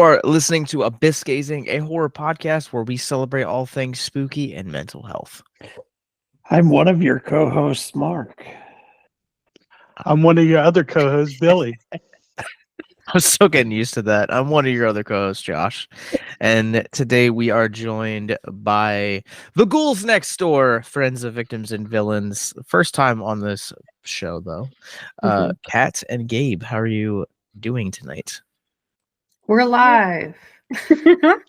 are listening to Abyss Gazing, a horror podcast where we celebrate all things spooky and mental health. I'm one of your co-hosts, Mark. I'm one of your other co-hosts, Billy. I'm still getting used to that. I'm one of your other co-hosts, Josh. And today we are joined by the Ghouls Next Door, friends of victims and villains. First time on this show, though. Kat and Gabe, how are you doing tonight? We're live.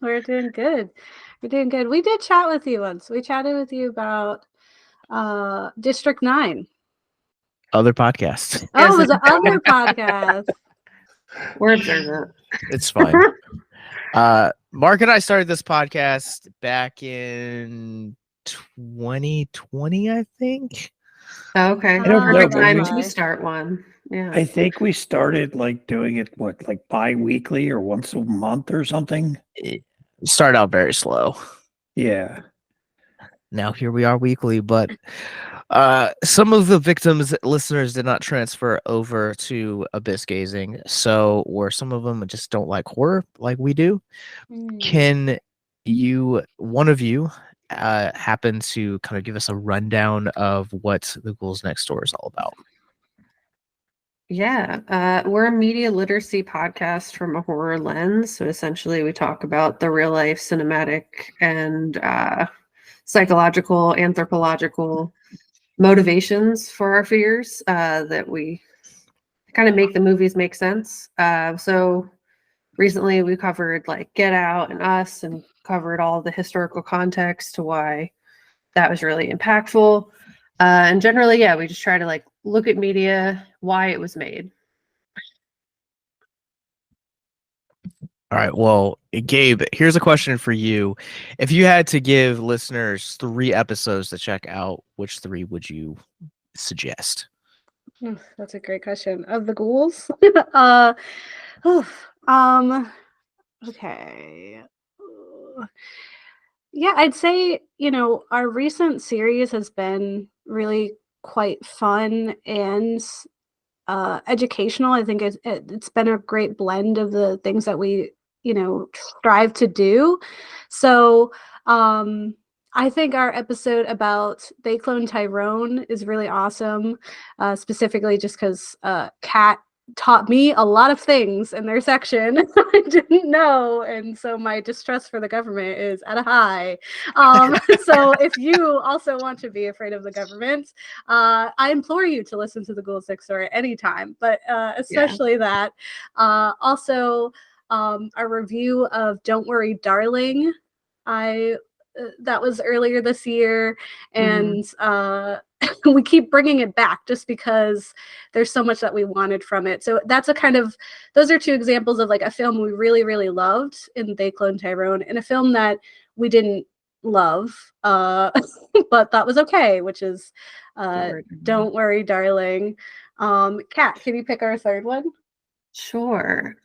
We're doing good. We're doing good. We did chat with you once. We chatted with you about District 9. Other podcasts. Oh, it was another podcast. We're observant. It's fine. Mark and I started this podcast back in 2020, I think. Okay. I don't know, Perfect but time we- to start one. Yeah. I think we started doing it bi-weekly or once a month or something. It started out very slow. Yeah. Now here we are weekly, but some of the victims listeners did not transfer over to Abyss Gazing, or some of them just don't like horror like we do. Can one of you happen to kind of give us a rundown of what the Ghouls Next Door is all about? Yeah. We're a media literacy podcast from a horror lens. So essentially we talk about the real life cinematic and psychological, anthropological motivations for our fears that we kind of make the movies make sense. So recently we covered Get Out and Us and covered all the historical context to why that was really impactful. And generally, yeah, we just try to look at media, why it was made. All right. Well, Gabe, here's a question for you. If you had to give listeners 3 episodes to check out, which 3 would you suggest? That's a great question. Of the ghouls? Okay. Yeah, I'd say, our recent series has been really quite fun and educational. I think it's been a great blend of the things that we, strive to do. So I think our episode about They Clone Tyrone is really awesome, specifically just because Kat taught me a lot of things in their section I didn't know, and so my distrust for the government is at a high. So if you also want to be afraid of the government, I implore you to listen to the Ghouls Next Door at any time, but especially that. Also, a review of Don't Worry Darling, that was earlier this year, and we keep bringing it back just because there's so much that we wanted from it. So that's those are 2 examples of a film we really, really loved in They Clone Tyrone, and a film that we didn't love, but that was okay, which is Don't Worry Darling. Kat, can you pick our 3rd one? Sure.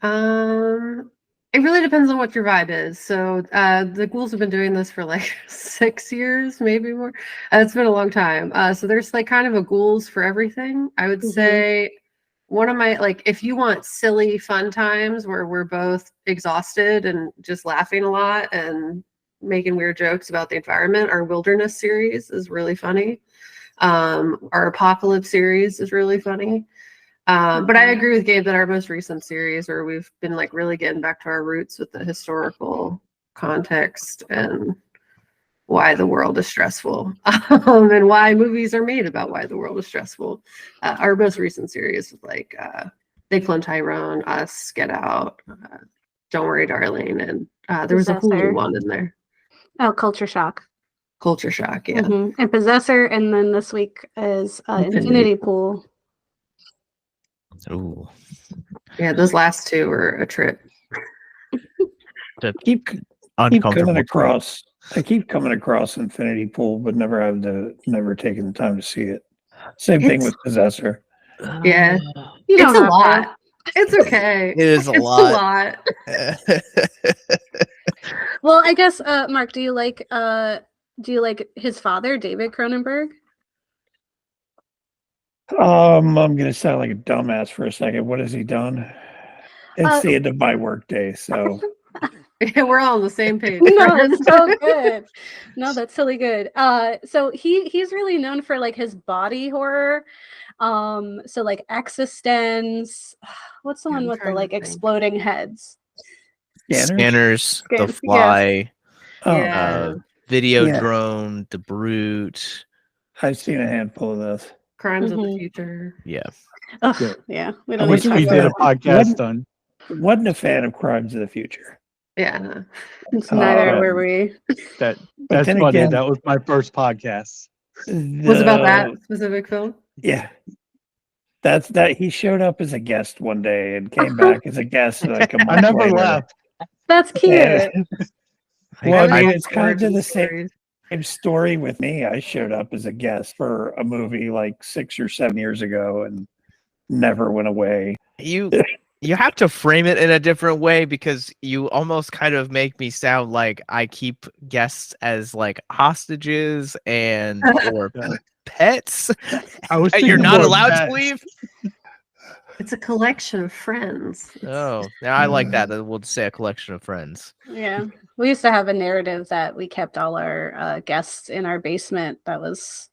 It really depends on what your vibe is. So the ghouls have been doing this for 6 years, maybe more. It's been a long time. So there's kind of a ghouls for everything. I would say one of my, if you want silly fun times where we're both exhausted and just laughing a lot and making weird jokes about the environment, our Wilderness series is really funny. Our Apocalypse series is really funny. But I agree with Gabe that our most recent series, where we've been really getting back to our roots with the historical context and why the world is stressful, and why movies are made about why the world is stressful. Our most recent series was They Clone Tyrone, Us, Get Out, Don't Worry Darling, and there was a Hulu one in there. Oh, Culture Shock. Culture Shock, yeah. And Possessor, and then this week is Infinity Pool. Ooh. Yeah, those last 2 were a trip. To keep uncomfortable. I keep coming across Infinity Pool, but never taken the time to see it. Same thing with Possessor. Yeah, You it's don't a have lot. It's okay. It is a It's lot. a lot. Well, I guess Mark, do you like his father, David Cronenberg? I'm gonna sound like a dumbass for a second. What has he done? It's the end of my work day, so We're all on the same page. No, it's so good. No, that's really good. So he's really known for like his body horror. So like Existence. What's the Yeah, one I'm with the trying to like think. exploding heads? Scanners? The Yes. Fly, Oh, Yeah. Video Yeah. Drone, The Brute. I've seen a handful of those. Crimes of the Mhm. Future. Yeah. Ugh, Yeah. yeah, we I don't need Which to wasn't talk we a did about a fan- podcast wasn't, on. wasn't a fan of Crimes of the Future. Yeah. it. Neither Um, were we. That But that's then funny. again, That was my first podcast. Was about that the specific film? yeah, that's that he showed up as a guest one day and came back as a guest like a I month never later. left. That's cute. And, well, I would mean, look it's forward kind of to the stories. same story with me. I showed up as a guest for a movie like 6 or 7 years ago and never went away. You have to frame it in a different way because you almost kind of make me sound like I keep guests as like hostages and or Yeah. pets. I was You're thinking not more allowed pets. to leave. It's a collection of friends. Oh, now I like that. We'll say a collection of friends. Yeah, we used to have a narrative that we kept all our guests in our basement that was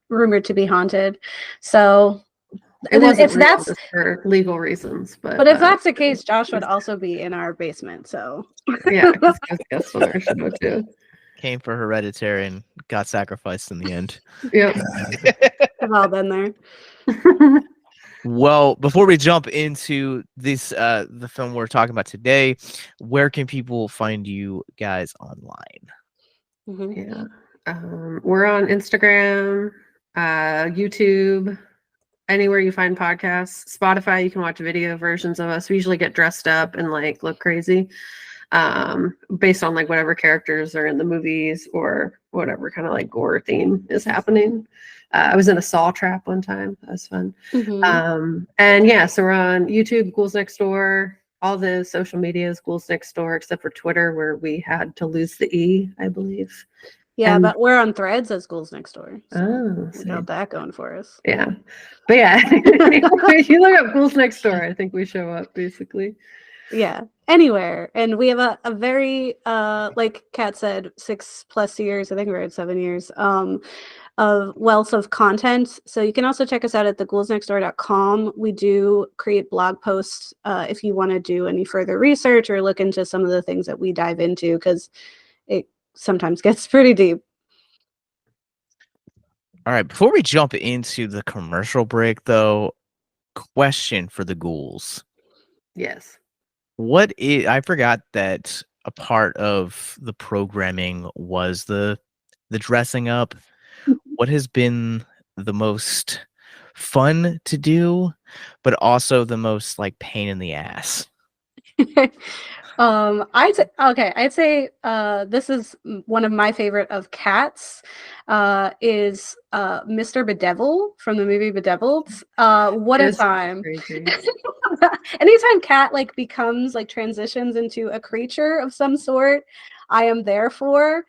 rumored to be haunted. So It wasn't if real that's just for legal reasons, but if that's the case, Josh would also be in our basement. So yeah, because guests on our show too. Came for Hereditary and got sacrificed in the end. Yep. we've all been there. Well, before we jump into this, the film we're talking about today, where can people find you guys online? Mhm. Yeah. We're on Instagram, YouTube, anywhere you find podcasts. Spotify, you can watch video versions of us. We usually get dressed up and like look crazy. Based on like whatever characters are in the movies or whatever kind of like gore theme is happening. I was in a saw trap one time. That was fun. Mhm. And yeah, so we're on YouTube, Ghouls Next Door, all the social medias, Ghouls Next Door, except for Twitter, where we had to lose the E, I believe. Yeah, And- but we're on Threads as Ghouls Next Door. So Oh, we see. got that going for us. Yeah. But yeah, if you look up Ghouls Next Door, I think we show up basically. Yeah, anywhere. And we have a very like Kat said, 6+ years, I think we're at 7 years, of wealth of content. So you can also check us out at theghouls.nextdoor.com. We do create blog posts if you want to do any further research or look into some of the things that we dive into, because it sometimes gets pretty deep. All right, before we jump into the commercial break, though, question for the ghouls. Yes. What is, I forgot that a part of the programming was the dressing up. What has been the most fun to do, but also the most like pain in the ass? I'd say this is one of my favorite of Cats, is Mr. Bedevil from the movie Bedeviled. What a It's time. crazy. Anytime Cat like becomes like transitions into a creature of some sort, I am there for.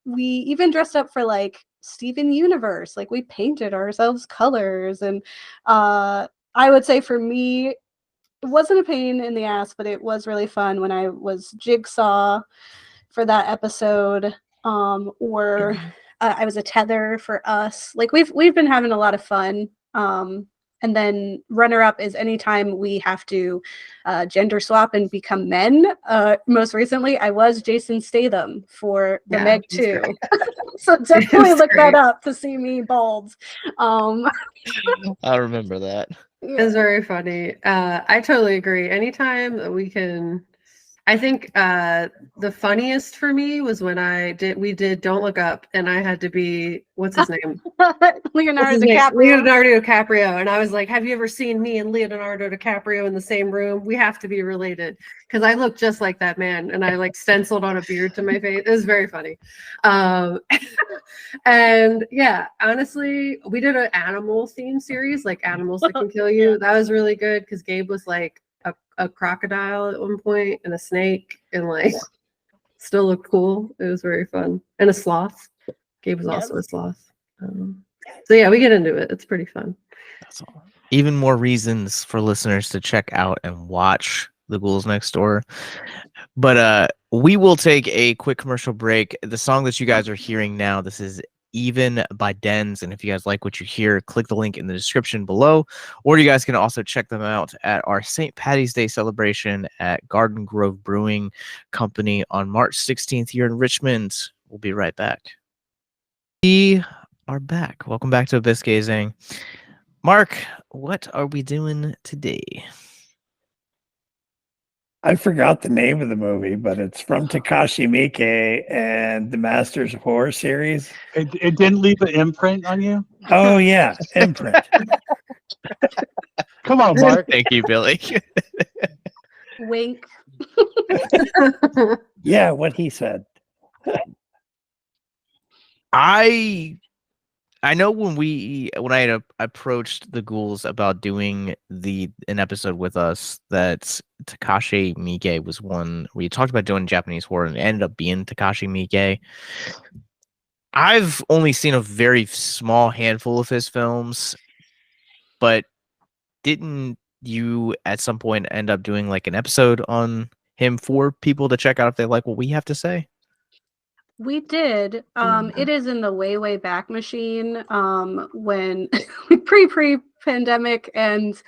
We even dressed up for like Steven Universe, like we painted ourselves colors, and I would say for me, it wasn't a pain in the ass, but it was really fun when I was Jigsaw for that episode, or I was a Tether for us. Like we've been having a lot of fun. And then runner up is anytime we have to gender swap and become men. Most recently, I was Jason Statham for the Yeah, Meg he's 2. great. So definitely It's look that great. up to see me bald. I remember that. It's very funny. I totally agree. Anytime that we can, I think the funniest for me was when we did Don't Look Up, and I had to be, what's his name? Leonardo What's his name? DiCaprio. Leonardo DiCaprio. And I was like, have you ever seen me and Leonardo DiCaprio in the same room? We have to be related, because I look just like that man, and I like stenciled on a beard to my face. It was very funny. And yeah, honestly, we did an animal theme series, like Animals That Can Kill You. That was really good because Gabe was like a crocodile at one point and a snake, and like still looked cool. It was very fun. And a sloth. Gabe was also a sloth. So yeah, we get into it. It's pretty fun. That's all. Even more reasons for listeners to check out and watch The Ghouls Next Door. But we will take a quick commercial break. The song that you guys are hearing now, this is Even by Dens. And if you guys like what you hear, click the link in the description below. Or you guys can also check them out at our St. Patty's Day celebration at Garden Grove Brewing Company on March 16th here in Richmond. We'll be right back. We are back. Welcome back to Abyss Gazing. Mark, what are we doing today? I forgot the name of the movie, but it's from Takashi Miike and the Masters of Horror series. It didn't leave an imprint on you? Oh yeah, Imprint. Come on, Mark. Thank you, Billy. Wink. Yeah, what he said. I know when I had approached the Ghouls about doing an episode with us, that Takashi Miike was one we talked about doing Japanese horror, and it ended up being Takashi Miike. I've only seen a very small handful of his films, but didn't you at some point end up doing like an episode on him for people to check out if they like what we have to say? We did. It is in the way back machine. When pre-pandemic and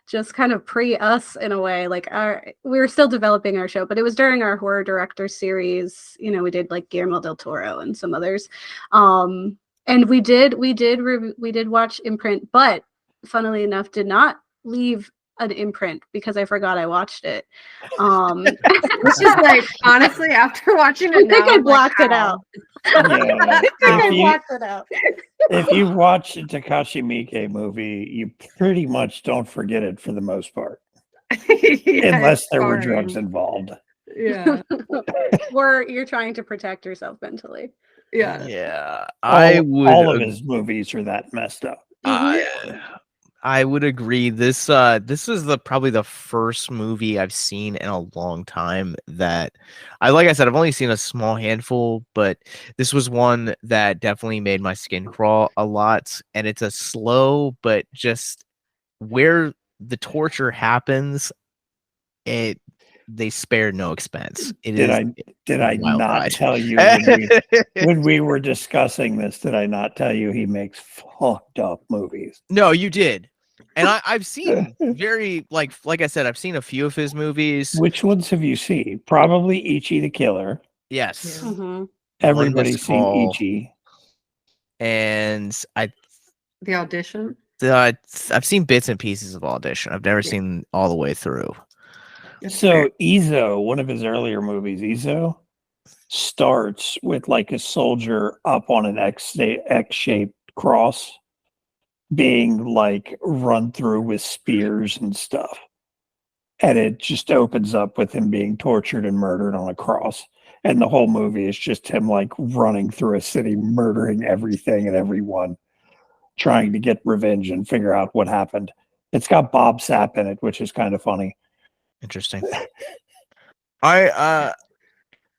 just kind of pre us in a way. Like we were still developing our show, but it was during our horror director series. You know, we did like Guillermo del Toro and some others. And we did watch Imprint, but funnily enough, did not leave an imprint because I forgot I watched it. It's just like, honestly, after watching it, I think I blocked it out. Yeah. I think I blocked it out. If you watch a Takashi Miike movie, you pretty much don't forget it for the most part, Yeah, unless there were fine. drugs involved. Yeah, Or you're trying to protect yourself mentally. yeah. Yeah, All of his movies are that messed up. I would agree. This is probably the first movie I've seen in a long time that like I said, I've only seen a small handful, but this was one that definitely made my skin crawl a lot. And it's a slow, but just where the torture happens, they spare no expense. Did I wild not ride. tell you when we were discussing this? Did I not tell you he makes fucked up movies? No, you did. And I've seen very like I said, I've seen a few of his movies. Which ones have you seen? Probably Ichi the Killer. Yes. Yeah. Mm-hmm. Everybody's Miss seen Call. Ichi. And The Audition. I've seen bits and pieces of Audition. I've never seen all the way through. So Izo, one of his earlier movies, Izo, starts with like a soldier up on an X-shaped cross being like run through with spears and stuff. And it just opens up with him being tortured and murdered on a cross. And the whole movie is just him like running through a city, murdering everything and everyone, trying to get revenge and figure out what happened. It's got Bob Sapp in it, which is kind of funny. Interesting. I'm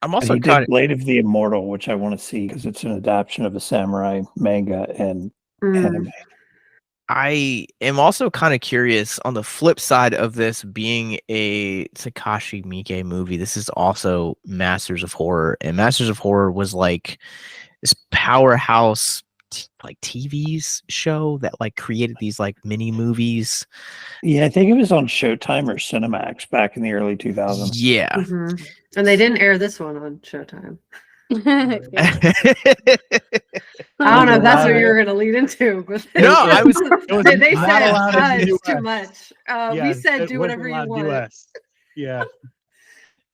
also He did Blade of the Immortal, which I want to see because it's an adaptation of a samurai manga and anime. I am also kind of curious on the flip side of this being a Takashi Miike movie. This is also Masters of Horror, and Masters of Horror was like this powerhouse like TV's show that like created these like mini movies. Yeah, I think it was on Showtime or Cinemax back in the early 2000s. Yeah. Mm-hmm. And they didn't air this one on Showtime. Yeah. I don't know if that's what you were going to lead into. But No, I was. they not said allowed in the it's too US. much. Yeah, We said it do wasn't whatever you allowed want. US. Yeah.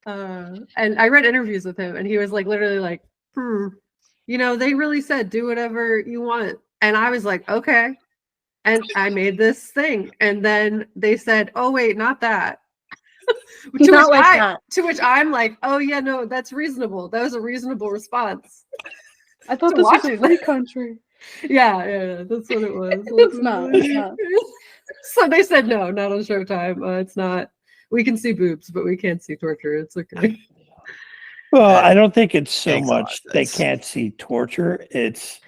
And I read interviews with him, and he was like, literally like, you know, they really said do whatever you want. And I was like, okay. And I made this thing. And then they said, oh, wait, not that. To which I'm like, oh, yeah, no, that's reasonable. That was a reasonable response. I thought To this was watch a it. free country. Yeah, that's what it was. It's not. It's not. So they said, no, not on Showtime. It's not. We can see boobs, but we can't see torture. It's okay. Well, I don't think it's so makes a lot much of they sense. can't see torture. It's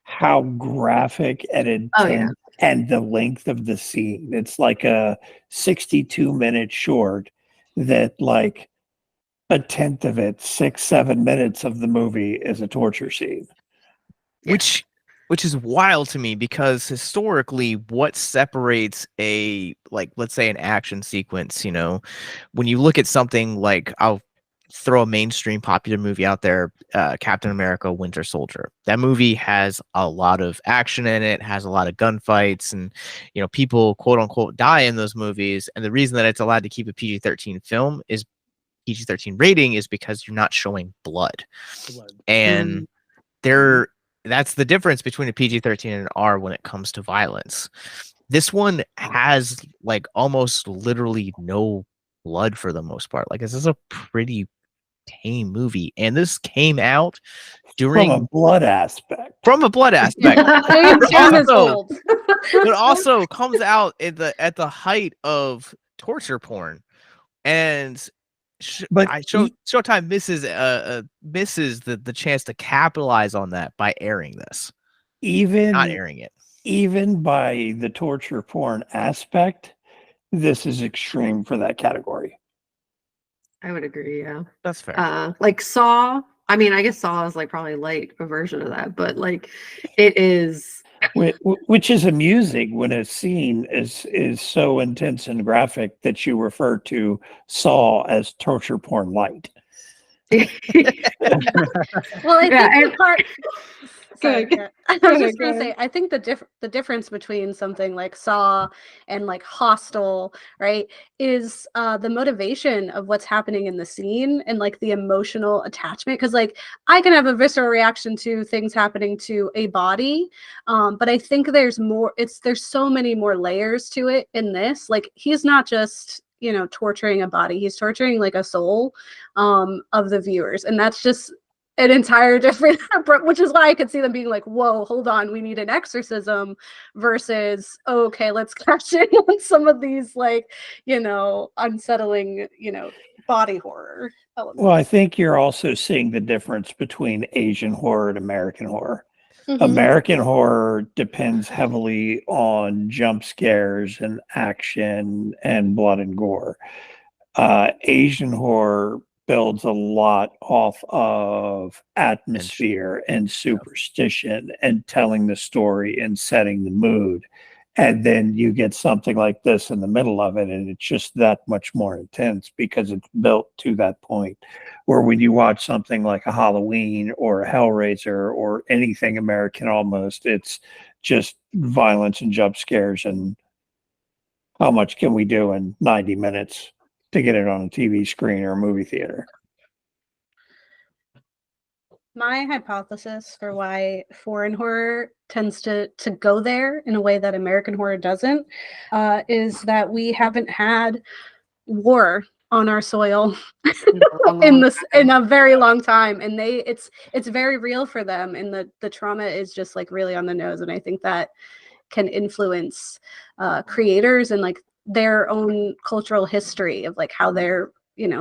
how graphic and intense and the length of the scene. It's like a 62-minute short that like a tenth of it, 6-7 minutes of the movie is a torture scene. which is wild to me because historically what separates a, like, let's say an action sequence, when you look at something like, I'll throw a mainstream popular movie out there, Captain America Winter Soldier. That movie has a lot of action in it, has a lot of gunfights, and people quote unquote die in those movies, and the reason that it's allowed to keep a PG-13 film is PG-13 rating is because you're not showing blood. And that's the difference between a PG-13 and an R when it comes to violence. This one has like almost literally no blood for the most part. Like, this is a pretty tame movie, and this came out From a blood aspect. Jam is old. But also comes out at the height of torture porn, and Showtime misses the chance to capitalize on that by airing this, not airing it. Even by the torture porn aspect, this is extreme for that category. I would agree. Yeah, that's fair. Like Saw. I mean, I guess Saw is like probably light a version of that, but like it is, which is amusing when a scene is so intense and graphic that you refer to Saw as torture porn light. Well, I think the part. Sorry, I was just gonna say, I think the difference between something like Saw and like Hostel, right, is the motivation of what's happening in the scene and like the emotional attachment. Because like I can have a visceral reaction to things happening to a body, but I think there's more. There's so many more layers to it in this. Like he's not just torturing a body; he's torturing like a soul of the viewers, and that's just an entire different, which is why I could see them being like, whoa, hold on, we need an exorcism versus, okay, let's cash in on some of these like, unsettling, body horror elements. Well, I think you're also seeing the difference between Asian horror and American horror. Mm-hmm. American horror depends heavily on jump scares and action and blood and gore. Asian horror builds a lot off of atmosphere and superstition and telling the story and setting the mood. And then you get something like this in the middle of it, and it's just that much more intense because it's built to that point. Where when you watch something like a Halloween or a Hellraiser or anything American almost, it's just violence and jump scares and how much can we do in 90 minutes to get it on a TV screen or a movie theater. My hypothesis for why foreign horror tends to go there in a way that American horror doesn't is that we haven't had war on our soil in a very long time, and it's very real for them, and the trauma is just like really on the nose, and I think that can influence creators and like their own cultural history of like how their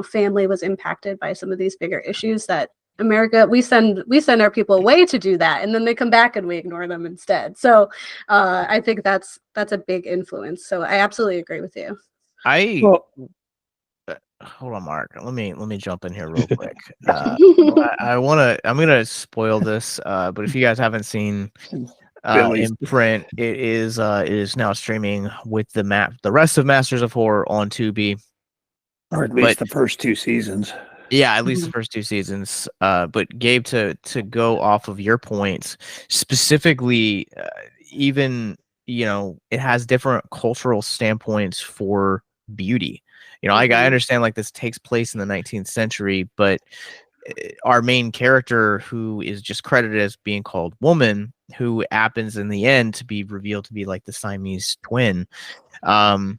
family was impacted by some of these bigger issues that America, we send our people away to do that, and then they come back and we ignore them instead. So I think that's a big influence. So I absolutely agree with you. Hold on, Mark. Let me jump in here real quick. I'm gonna spoil this, but if you guys haven't seen Imprint, it is now streaming with the rest of Masters of Horror on Tubi, or at least the first 2 seasons. Yeah, at least the first 2 seasons. But Gabe, to go off of your points, specifically, even it has different cultural standpoints for beauty. I understand like this takes place in the 19th century, but our main character, who is just credited as being called Woman, who happens in the end to be revealed to be like the Siamese twin, also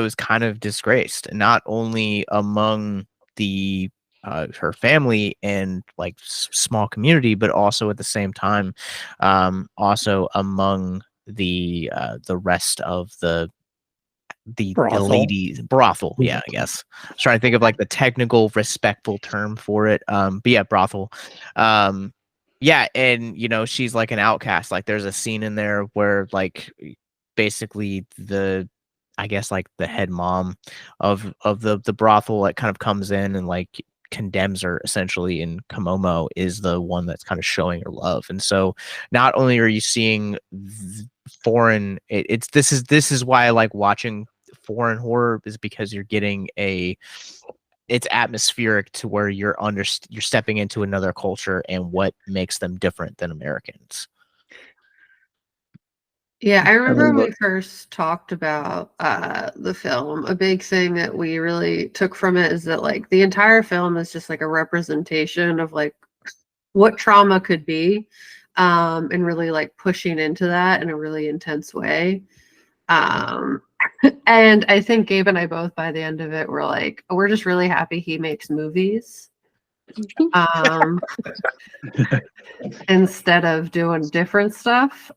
is kind of disgraced, not only among the her family and like small community, but also at the same time, also among the rest of the ladies brothel. Yeah, I guess I was trying to think of like the technical respectful term for it. But yeah, brothel. Yeah, and she's like an outcast. Like there's a scene in there where like basically the I guess like the head mom of the brothel that kind of comes in and like condemns her essentially, in Komomo is the one that's kind of showing her love. And so not only are you seeing foreign, it's this is why I like watching foreign horror, is because you're getting it's atmospheric to where you're stepping into another culture and what makes them different than Americans. Yeah, I remember when look- we first talked about the film, a big thing that we really took from it is that like the entire film is just like a representation of like what trauma could be, and really like pushing into that in a really intense way. Um, and I think Gabe and I both by the end of it were like, we're just really happy he makes movies. Instead of doing different stuff.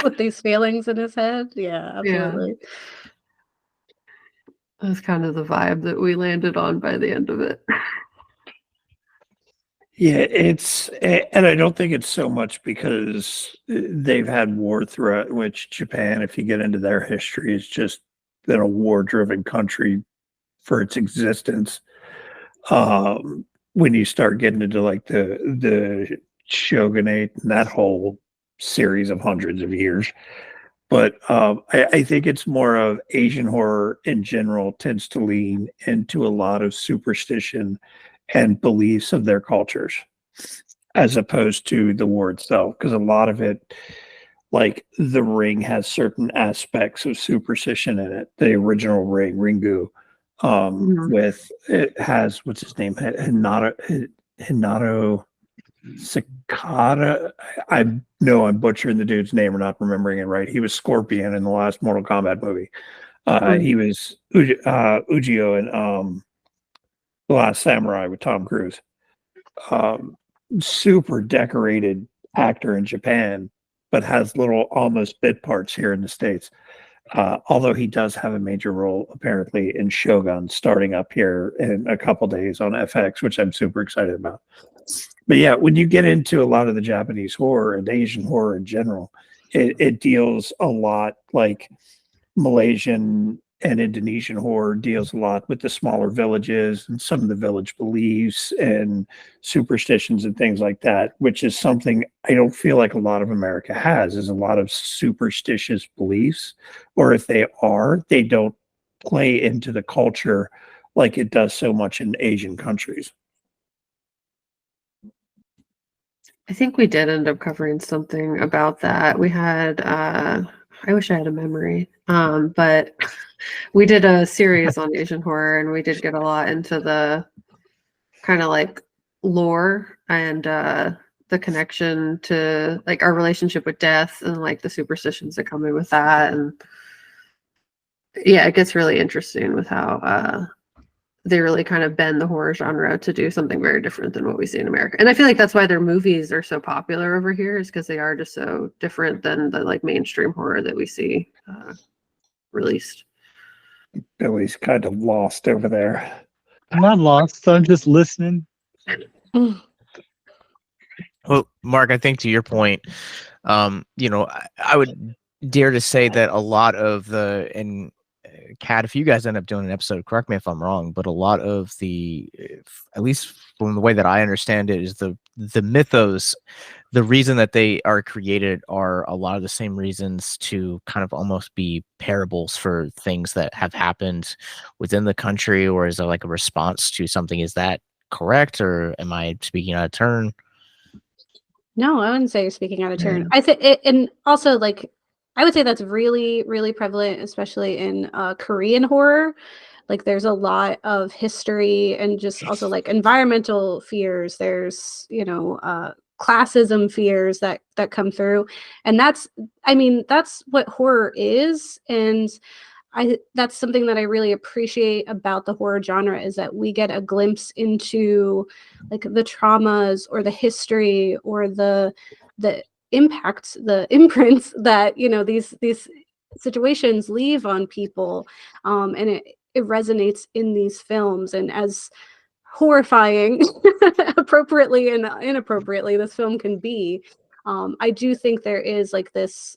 With these feelings in his head. Yeah, absolutely. That's kind of the vibe that we landed on by the end of it. Yeah, and I don't think it's so much because they've had war throughout, which Japan, if you get into their history, has just been a war-driven country for its existence. When you start getting into like the shogunate and that whole series of hundreds of years. But I think it's more of Asian horror in general tends to lean into a lot of superstition and beliefs of their cultures, as opposed to the war itself. Because a lot of it, like The Ring, has certain aspects of superstition in it. The original Ring, Ringu, with it has what's his name, Hinato Sakata. I know I'm butchering the dude's name or not remembering it right. He was Scorpion in the last Mortal Kombat movie. He was Ujio in The Last Samurai with Tom Cruise. Super decorated actor in Japan, but has little almost bit parts here in the States. Although he does have a major role apparently in Shogun starting up here in a couple days on FX, which I'm super excited about. But yeah, when you get into a lot of the Japanese horror and Asian horror in general, it deals a lot like Malaysian and Indonesian horror deals a lot with the smaller villages and some of the village beliefs and superstitions and things like that, which is something I don't feel like a lot of America has, is a lot of superstitious beliefs, or if they are, they don't play into the culture like it does so much in Asian countries. I think we did end up covering something about that. We had I wish I had a memory. But we did a series on Asian horror and we did get a lot into the kind of like lore and the connection to like our relationship with death and like the superstitions that come in with that. And yeah, it gets really interesting with how they really kind of bend the horror genre to do something very different than what we see in America. And I feel like that's why their movies are so popular over here, is because they are just so different than the like mainstream horror that we see released. Billy's kind of lost over there. I'm not lost. I'm just listening. Well, Mark, I think to your point, I would dare to say that a lot of and Kat, if you guys end up doing an episode, correct me if I'm wrong, but a lot of at least from the way that I understand it, is the mythos, the reason that they are created are a lot of the same reasons to kind of almost be parables for things that have happened within the country, or is it like a response to something? Is that correct, or am I speaking out of turn? No, I wouldn't say you're speaking out of turn. I think and also like I would say that's really, really prevalent, especially in Korean horror. Like there's a lot of history and just also like environmental fears. There's, classism fears that come through. And that's what horror is. And that's something that I really appreciate about the horror genre, is that we get a glimpse into like the traumas or the history or the impacts, the imprints that these situations leave on people, and it resonates in these films. And as horrifying appropriately and inappropriately this film can be, I do think there is like this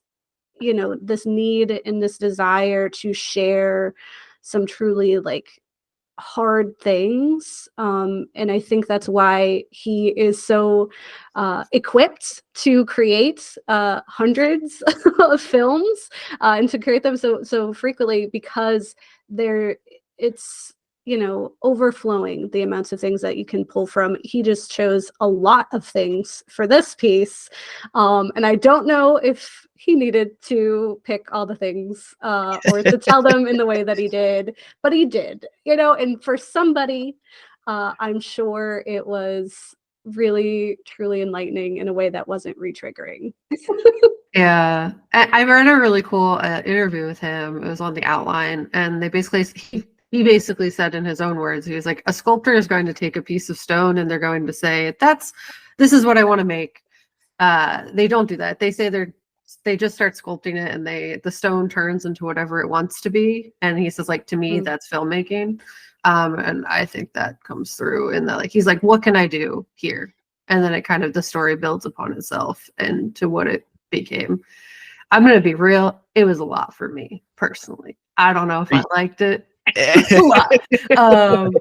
this need and this desire to share some truly like hard things, and I think that's why he is so equipped to create hundreds of films, and to create them so frequently, because it's overflowing the amounts of things that you can pull from. He just chose a lot of things for this piece, and I don't know if he needed to pick all the things or to tell them in the way that he did, but he did, and for somebody, I'm sure it was really truly enlightening in a way that wasn't re-triggering. Yeah, I read a really cool interview with him. It was on the Outline, and he basically said in his own words, he was like, a sculptor is going to take a piece of stone and they're going to say, this is what I want to make. They don't do that. They say they just start sculpting it, and the stone turns into whatever it wants to be. And he says, like, to me, that's filmmaking. And I think that comes through in that, like, he's like, what can I do here? And then the story builds upon itself and to what it became. I'm going to be real. It was a lot for me personally. I don't know if I liked it. A lot.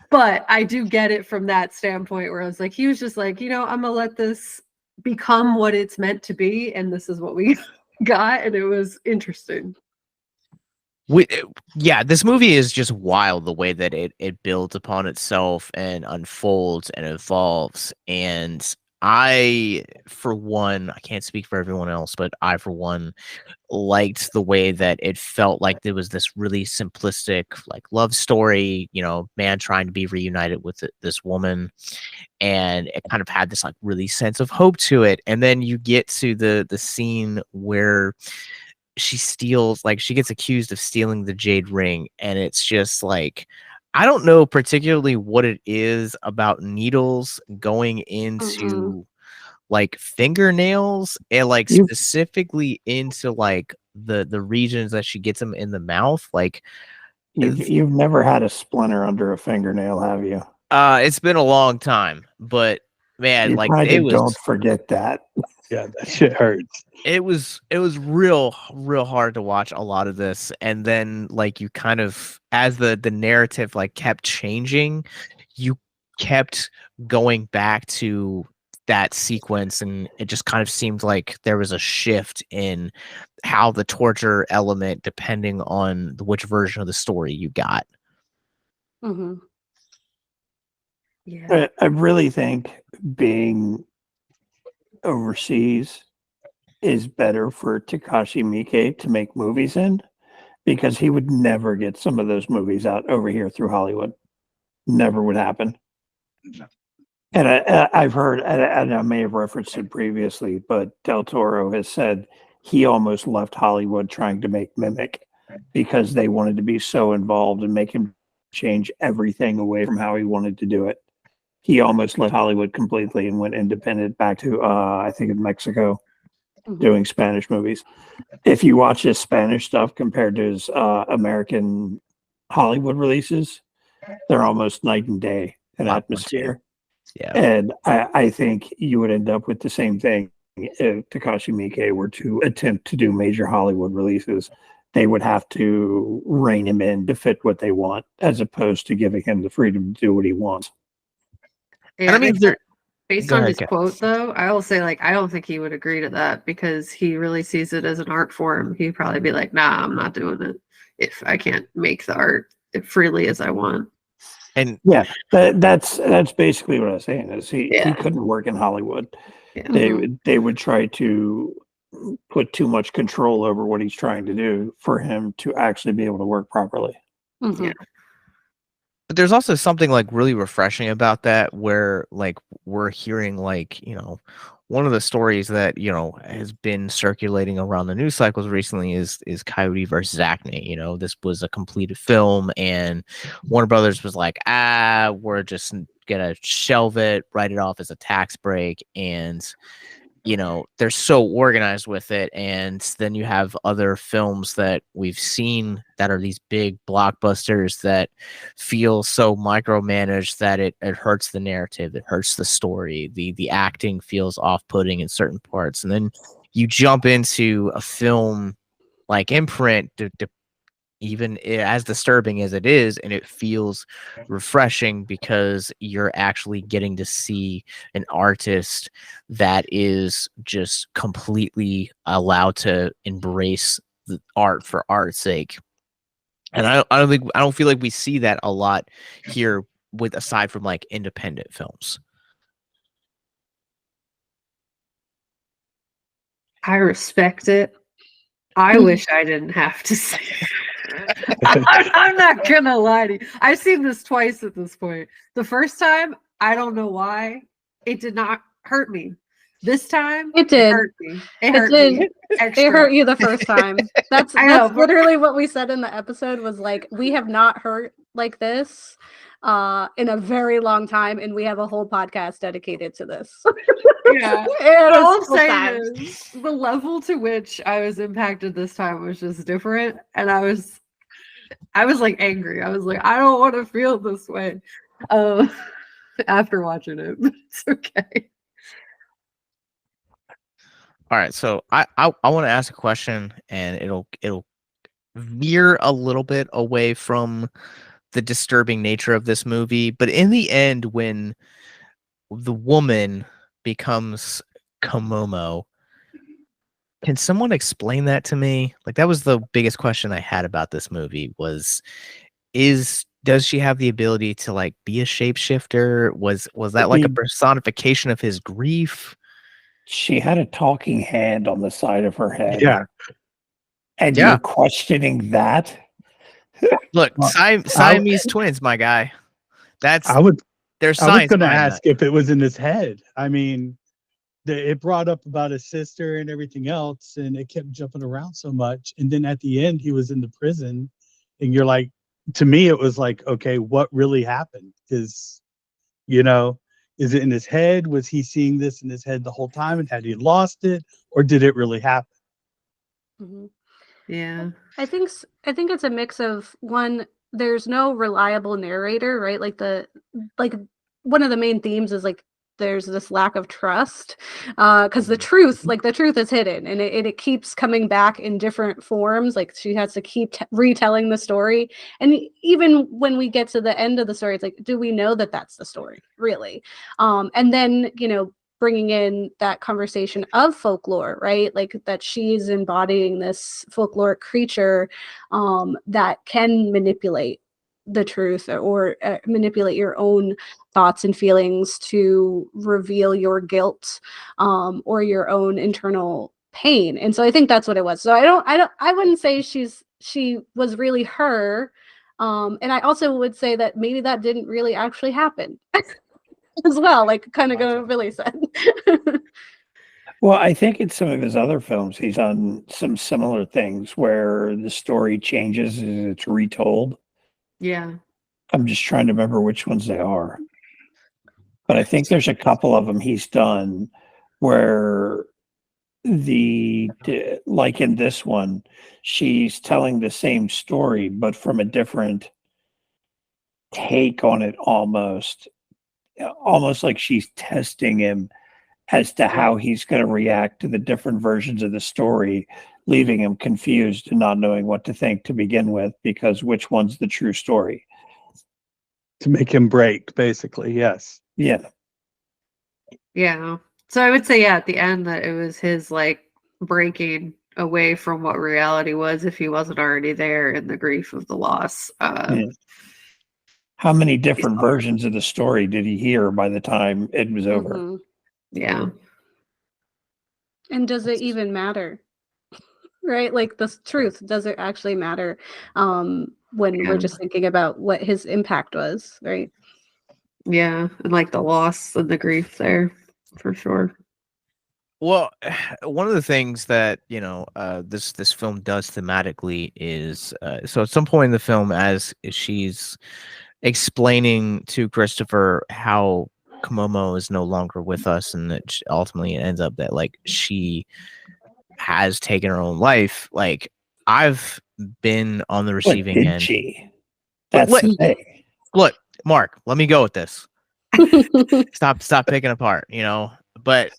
But I do get it from that standpoint where I was like, he was just like, I'm gonna let this become what it's meant to be, and this is what we got, and it was interesting. This movie is just wild the way that it builds upon itself and unfolds and evolves. And I, for one, I can't speak for everyone else, but I, for one, liked the way that it felt like there was this really simplistic, like, love story, man trying to be reunited with this woman. And it kind of had this like really sense of hope to it. And then you get to the scene where she gets accused of stealing the jade ring, and it's just like, I don't know particularly what it is about needles going into like fingernails, and like specifically into like the regions that she gets them in the mouth. Like, you've never had a splinter under a fingernail, have you? It's been a long time, but man, you like, it was. Don't forget that. Yeah, that shit hurts. It was real hard to watch a lot of this, and then like you kind of, as the narrative like kept changing, you kept going back to that sequence, and it just kind of seemed like there was a shift in how the torture element, depending on which version of the story you got. Yeah, I really think being overseas is better for Takashi Miike to make movies in, because he would never get some of those movies out over here through Hollywood. Never would happen. And I've heard, and I may have referenced it previously, but Del Toro has said he almost left Hollywood trying to make Mimic because they wanted to be so involved and make him change everything away from how he wanted to do it. He almost left Hollywood completely and went independent back to, I think, in Mexico, doing Spanish movies. If you watch his Spanish stuff compared to his American Hollywood releases, they're almost night and day in atmosphere. Yeah. And I think you would end up with the same thing if Takashi Miike were to attempt to do major Hollywood releases. They would have to rein him in to fit what they want, as opposed to giving him the freedom to do what he wants. Yeah, and I mean, based on his quote, though, I will say, like, I don't think he would agree to that, because he really sees it as an art form. He'd probably be like, nah, I'm not doing it if I can't make the art freely as I want. And yeah, that's basically what I was saying, is he couldn't work in Hollywood. Yeah. They would try to put too much control over what he's trying to do for him to actually be able to work properly. Yeah. But there's also something like really refreshing about that, where like we're hearing like, one of the stories that, has been circulating around the news cycles recently is Coyote versus Acne. This was a completed film, and Warner Brothers was like, we're just gonna shelve it, write it off as a tax break. And they're so organized with it. And then you have other films that we've seen that are these big blockbusters that feel so micromanaged that it hurts the narrative, it hurts the story, the acting feels off-putting in certain parts. And then you jump into a film like Imprint, even as disturbing as it is, and it feels refreshing because you're actually getting to see an artist that is just completely allowed to embrace the art for art's sake. And I don't feel like we see that a lot here, with aside from like independent films. I respect it. I wish I didn't have to see it. I'm not gonna lie to you. I've seen this twice at this point. The first time, I don't know why, it did not hurt me. This time, It did. hurt me. It It hurt did. me. Extra. It hurt you the first time. That's I know, that's literally what we said in the episode, was like, we have not hurt like this in a very long time, and we have a whole podcast dedicated to this. Yeah. And All I'm it's saying times. is the level to which I was impacted this time was just different, and I was like angry. I was like, I don't want to feel this way after watching it, but it's okay. All right, so I want to ask a question, and it'll veer a little bit away from the disturbing nature of this movie, but in the end, when the woman becomes Komomo, can someone explain that to me? Like, that was the biggest question I had about this movie, does she have the ability to like be a shapeshifter? Was that like a personification of his grief? She had a talking hand on the side of her head. Yeah. And Yeah. you're questioning that? Look, Well, Siamese twins, my guy. There's I was science going to behind ask that. if it was in his head. I mean, it brought up about his sister and everything else, and it kept jumping around so much. And then at the end, he was in the prison, and you're like, to me, it was like, okay, what really happened? Because, is it in his head? Was he seeing this in his head the whole time, and had he lost it, or did it really happen? Mhm. Yeah. I think it's a mix of, one, there's no reliable narrator, right? Like one of the main themes is like there's this lack of trust, because the truth is hidden, and it keeps coming back in different forms. Like, she has to keep retelling the story, and even when we get to the end of the story, it's like, do we know that that's the story really? And then bringing in that conversation of folklore, right? Like, that she's embodying this folkloric creature that can manipulate the truth, or manipulate your own thoughts and feelings to reveal your guilt, or your own internal pain. And so I think that's what it was. So I wouldn't say she was really her. And I also would say that maybe that didn't really actually happen as well, like kind of going Billy said. Well, I think in some of his other films, he's done some similar things where the story changes as it's retold. Yeah. I'm just trying to remember which ones they are. But I think there's a couple of them he's done where like in this one, she's telling the same story, but from a different take on it, almost like she's testing him as to how he's going to react to the different versions of the story, leaving him confused and not knowing what to think to begin with, because which one's the true story? To make him break, basically, yes. Yeah. Yeah. So I would say, yeah, at the end, that it was his like breaking away from what reality was, if he wasn't already there in the grief of the loss. Yeah. How many different versions of the story did he hear by the time it was over? Mhm. Yeah. And does it even matter? Right? Like, the truth, does it actually matter when we're just thinking about what his impact was, right? Yeah. And like the loss and the grief there, for sure. Well, one of the things that this film does thematically is so at some point in the film, as she's explaining to Christopher how Komomo is no longer with us, and that ultimately it ends up that like she has taken her own life. Like, I've been on the receiving Did end. she? That's the thing. Look, Mark, let me go with this. Stop picking apart, but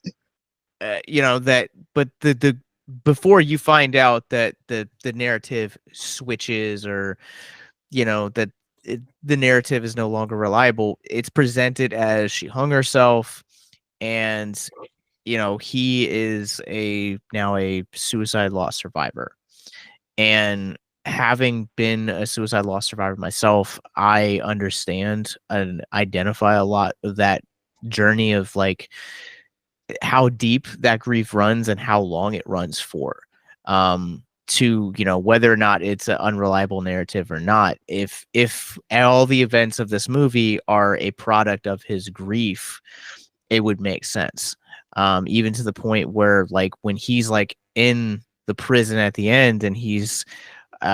you know that, but the before you find out that the narrative switches, or you know that the narrative is no longer reliable, it's presented as she hung herself, and you know he is now a suicide loss survivor. And having been a suicide loss survivor myself, I understand and identify a lot of that journey of like how deep that grief runs and how long it runs for. To, you know, whether or not it's an unreliable narrative or not, if all the events of this movie are a product of his grief, it would make sense. Even to the point where like when he's like in the prison at the end, and he's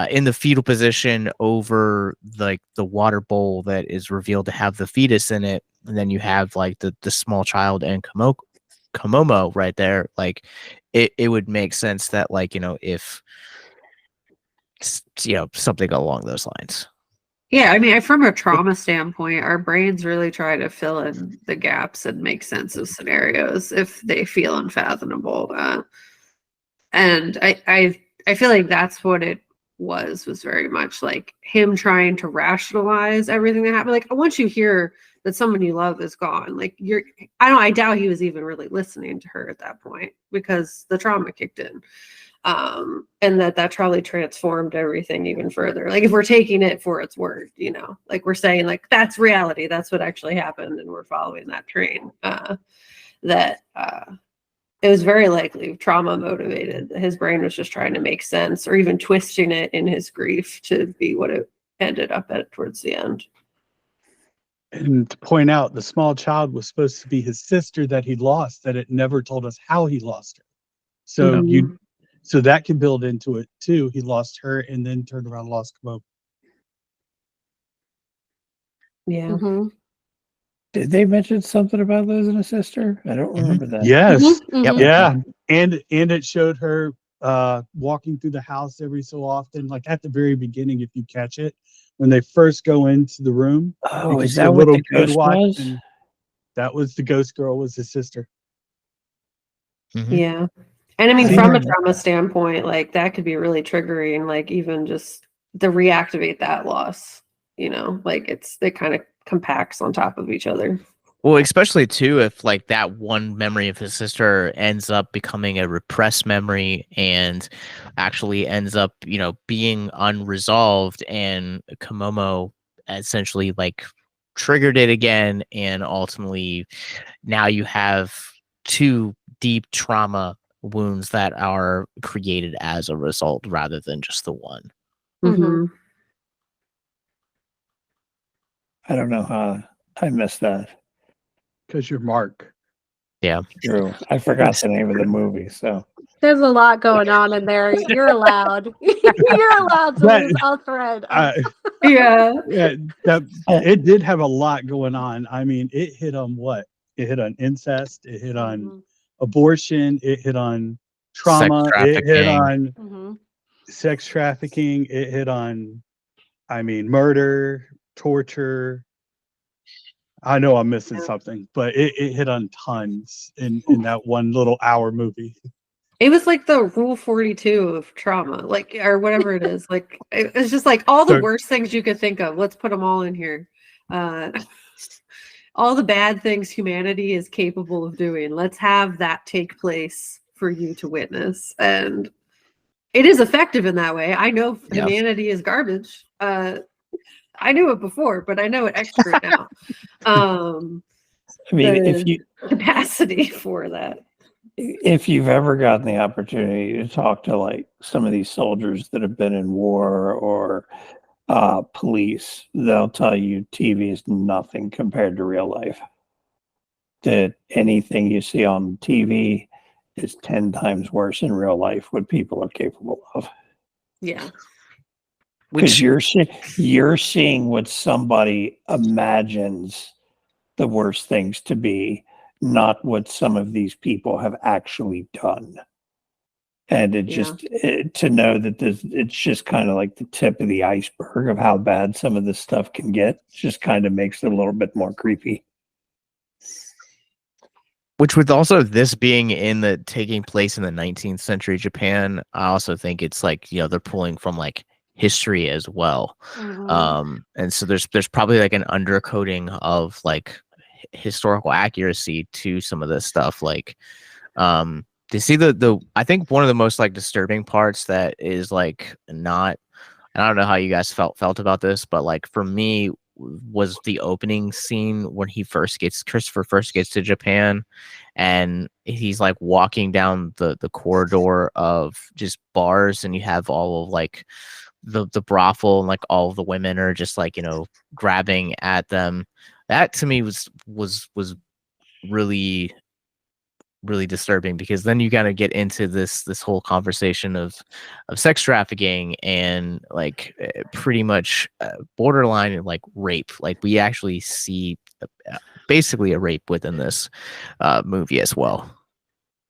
in the fetal position over like the water bowl that is revealed to have the fetus in it, and then you have like the small child and Komomo right there, like it would make sense that, like, you know, if you know, something along those lines. Yeah, I mean, from a trauma standpoint, our brains really try to fill in the gaps and make sense of scenarios if they feel unfathomable. And I feel like that's what it was very much like him trying to rationalize everything that happened. Like once you hear that someone you love is gone, like I doubt he was even really listening to her at that point because the trauma kicked in. And that probably transformed everything even further. Like if we're taking it for its word, you know, like we're saying like that's reality, that's what actually happened, and we're following that train. It was very likely trauma motivated. His brain was just trying to make sense, or even twisting it in his grief to be what it ended up at towards the end. And to point out, the small child was supposed to be his sister that he lost, that it never told us how he lost her. So so that can build into it too. He lost her and then turned around and lost Kamo. Yeah. Mm-hmm. Did they mention something about losing a sister? I don't remember that. Yes. Mm-hmm. Yep. Yeah. And it showed her walking through the house every so often, like at the very beginning, if you catch it, when they first go into the room. Oh, is see a that what little the kid ghost watch, was? and that was the ghost girl, was his sister. Mhm. Yeah. And I mean, See? from a trauma standpoint, like that could be really triggering, like even just to reactivate that loss, you know, like it kind of compacts on top of each other. Well, especially too, if like that one memory of his sister ends up becoming a repressed memory and actually ends up, you know, being unresolved, and Komomo essentially like triggered it again, and ultimately now you have two deep trauma wounds that are created as a result rather than just the one. Mm-hmm. I don't know how I missed that. Because you're Mark. Yeah. True. I forgot the name of the movie. So There's a lot going on in there. You're allowed. You're allowed to That- lose a thread. Yeah. Yeah, that it did have a lot going on. I mean, it hit on what? It hit on incest. It hit on abortion. It hit on trauma. It hit on Mm-hmm. sex trafficking. It hit on, I mean, murder, torture. I know I'm missing something, but it hit on tons in that one little hour movie. It was like the Rule 42 of trauma, like, or whatever it is. Like, it's just like all the So- worst things you could think of. Let's put them all in here. All the bad things humanity is capable of doing. Let's have that take place for you to witness. And it is effective in that way. I know Yeah. humanity is garbage. I knew it before, but I know it extra now. I mean, if you capacity for that. if you've ever gotten the opportunity to talk to like some of these soldiers that have been in war or police, they'll tell you TV is nothing compared to real life. That anything you see on TV is 10 times worse in real life what people are capable of. Yeah. Because you're seeing what somebody imagines the worst things to be, not what some of these people have actually done. And to know that it's just kind of like the tip of the iceberg of how bad some of this stuff can get, just kind of makes it a little bit more creepy. Which with also this being taking place in the 19th century Japan, I also think it's like, they're pulling from like history as well. And so there's probably like an undercoating of like historical accuracy to some of this stuff. Like, to see I think one of the most like disturbing parts that is like not, and I don't know how you guys felt about this, but like for me was the opening scene when Christopher first gets to Japan, and he's like walking down the corridor of just bars, and you have all of like the brothel, and like all of the women are just like, grabbing at them. That to me was really really disturbing, because then you kind of get into this whole conversation of sex trafficking and like pretty much borderline like rape. Like we actually see basically a rape within this movie as well.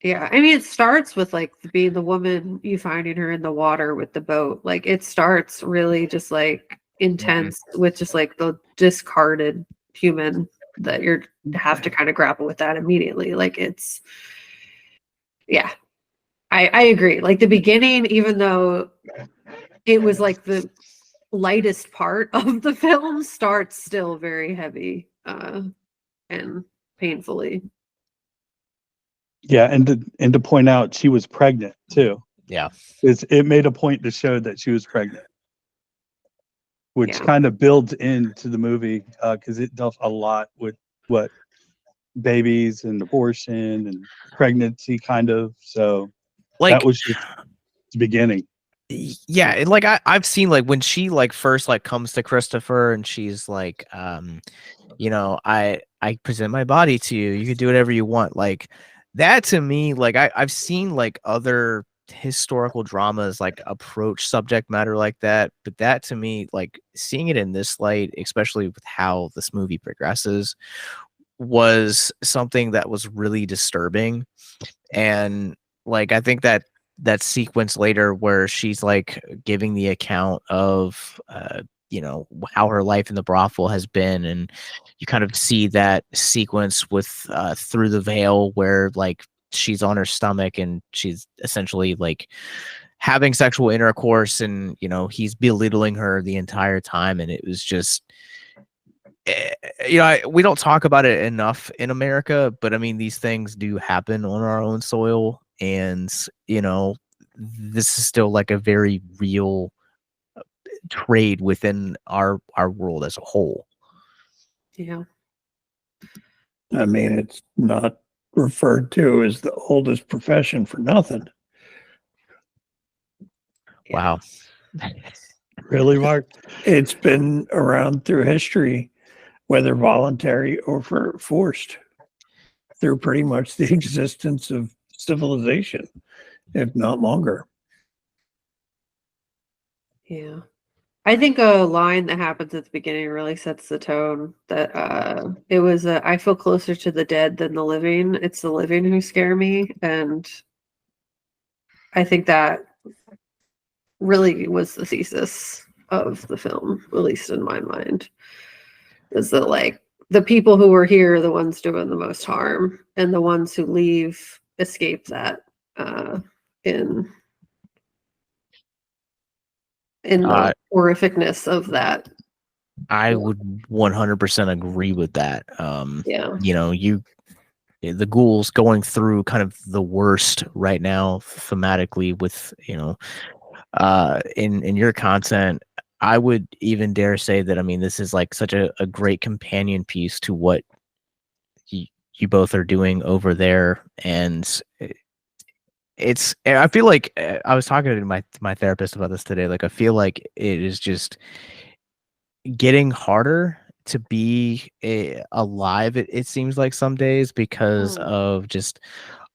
Yeah, I mean, it starts with like being the woman, you finding her in the water with the boat. Like it starts really just like intense with just like the discarded human that you have to kind of grapple with that immediately. Like it's, yeah, I agree. Like the beginning, even though it was like the lightest part of the film, starts still very heavy and painfully. Yeah, and to point out she was pregnant too. Yeah. It made a point to show that she was pregnant, which kind of builds into the movie because it dealt a lot with what babies and abortion and pregnancy kind of. So Like that was just the beginning. Yeah, and like I've seen like when she like first like comes to Christopher and she's like, I present my body to you. You can do whatever you want. Like that to me, like I've seen like other historical dramas like approach subject matter like that, but that to me, like seeing it in this light, especially with how this movie progresses, was something that was really disturbing. And like I think that sequence later where she's like giving the account of how her life in the brothel has been, and you kind of see that sequence with through the veil where like she's on her stomach and she's essentially like having sexual intercourse, and he's belittling her the entire time, and it was just we don't talk about it enough in America, but I mean, these things do happen on our own soil, and this is still like a very real trade within our world as a whole. Yeah. I mean, it's not referred to as the oldest profession for nothing. Wow. Really, Mark? It's been around through history, whether voluntary or forced, through pretty much the existence of civilization, if not longer. Yeah. I think a line that happens at the beginning really sets the tone that it was I feel closer to the dead than the living. It's the living who scare me. And I think that really was the thesis of the film, at least in my mind. Is that like the people who were here are the ones doing the most harm, and the ones who leave escape that in the horrificness of that. I would 100% agree with that. The ghouls going through kind of the worst right now thematically with, in your content. I would even dare say that, I mean, this is like such a great companion piece to what you both are doing over there. And I feel like I was talking to my therapist about this today. Like, I feel like it is just getting harder to be alive. It seems like some days, because of just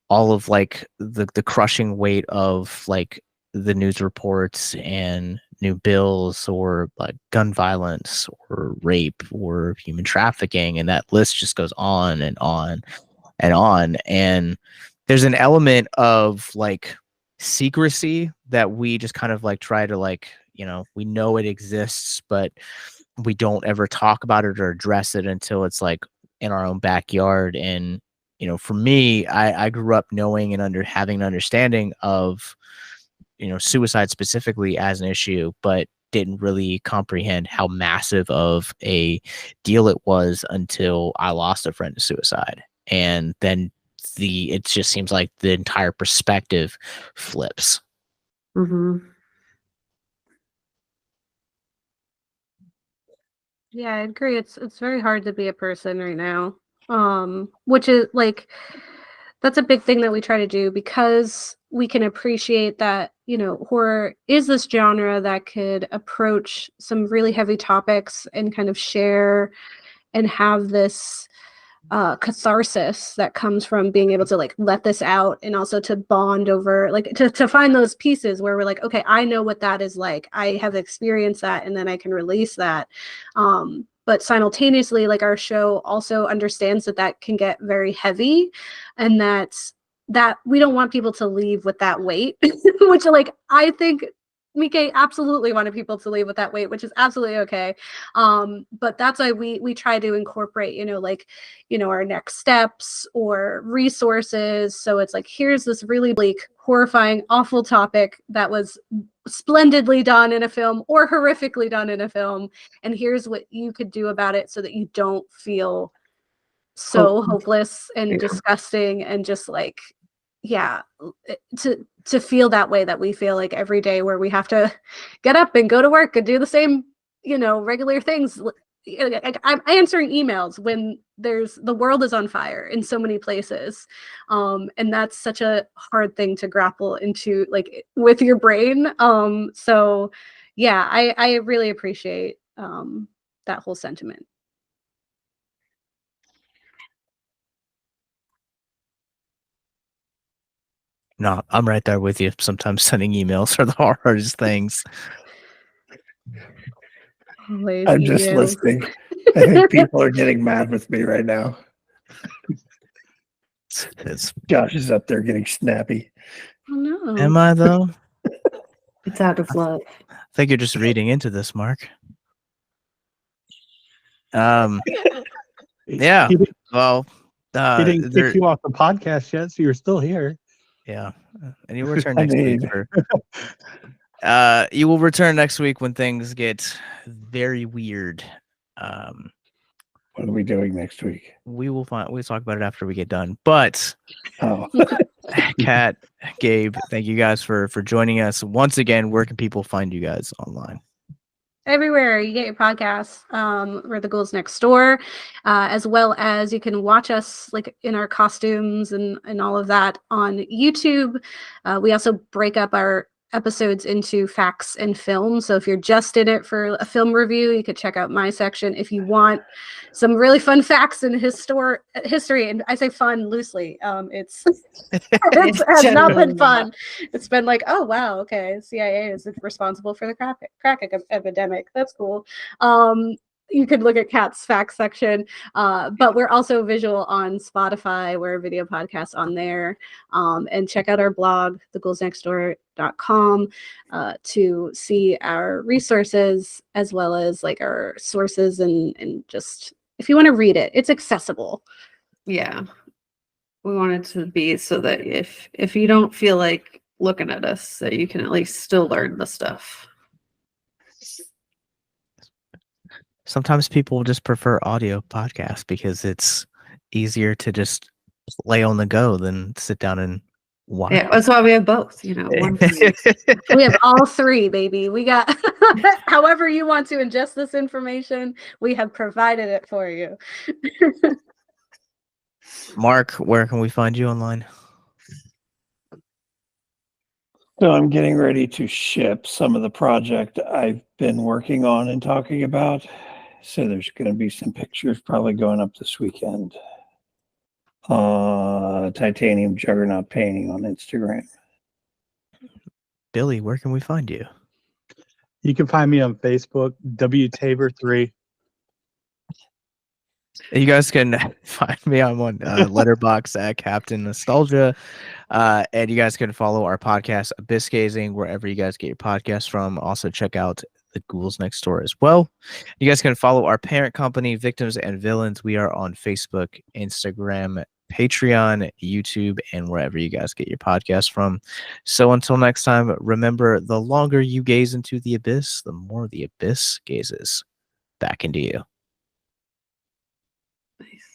all of like the crushing weight of like the news reports and new bills, or like gun violence or rape or human trafficking, and that list just goes on and on and on. And there's an element of like secrecy that we just kind of like try to like, we know it exists, but we don't ever talk about it or address it until it's like in our own backyard. And for me, I grew up knowing and having an understanding of, suicide specifically as an issue, but didn't really comprehend how massive of a deal it was until I lost a friend to suicide. And then it just seems like the entire perspective flips. Mm-hmm. Yeah, I agree. It's very hard to be a person right now. Which is like that's a big thing that we try to do because we can appreciate that, horror is this genre that could approach some really heavy topics and kind of share and have this catharsis that comes from being able to like let this out and also to bond over like to find those pieces where we're like, okay, I know what that is like. I have experienced that and then I can release that. But simultaneously, like our show also understands that can get very heavy and that we don't want people to leave with that weight, which like I think Mike absolutely wanted people to leave with that weight, which is absolutely okay. But that's why we try to incorporate, our next steps or resources. So it's like, here's this really bleak, horrifying, awful topic that was splendidly done in a film or horrifically done in a film. And here's what you could do about it so that you don't feel so hopeless and disgusting and just like, yeah, to feel that way that we feel like every day where we have to get up and go to work and do the same, regular things. I'm answering emails when the world is on fire in so many places. And that's such a hard thing to grapple into like with your brain. So yeah, I really appreciate that whole sentiment. No, I'm right there with you. Sometimes sending emails are the hardest things. Always I'm just emails. listening. I think people are getting mad with me right now. Josh is up there getting snappy. Oh no. Am I though? It's out of love. I think you're just reading into this, Mark. Yeah. Well, he didn't kick you off the podcast yet, so you're still here. Yeah, and you return next week. You will return next week when things get very weird. What are we doing next week? We'll talk about it after we get done. But Kat, Gabe, thank you guys for joining us once again. Where can people find you guys online? Everywhere you get your podcasts, we're the Ghouls Next Door, as well as you can watch us like in our costumes and all of that on YouTube. We also break up our episodes into facts and film. So if you're just in it for a film review, you could check out my section. If you want some really fun facts in history, and I say fun loosely, it has not been fun. It's been like, oh wow, okay, CIA is responsible for the crack epidemic. That's cool. You could look at Kat's facts section, but we're also visual on Spotify. We're a video podcast on there, and check out our blog, theghouls.nextdoor.com, to see our resources as well as like our sources and just if you want to read it, it's accessible. Yeah, we want it to be so that if you don't feel like looking at us, that you can at least still learn the stuff. Sometimes people just prefer audio podcasts because it's easier to just play on the go than sit down and watch. Yeah, that's why we have both. One we have all three, baby. We got however you want to ingest this information, we have provided it for you. Mark, where can we find you online? So I'm getting ready to ship some of the project I've been working on and talking about. So there's going to be some pictures probably going up this weekend. Titanium Juggernaut painting on Instagram. Billy, where can we find you? You can find me on Facebook, WTaber3. You guys can find me on one letterbox at Captain Nostalgia. And you guys can follow our podcast, Abyss Gazing, wherever you guys get your podcasts from. Also, check out the Ghouls Next Door as well. You guys can follow our parent company, Victims and Villains. We are on Facebook, Instagram, Patreon, YouTube, and wherever you guys get your podcast from. So until next time, remember, the longer you gaze into the abyss, the more the abyss gazes back into you. Nice.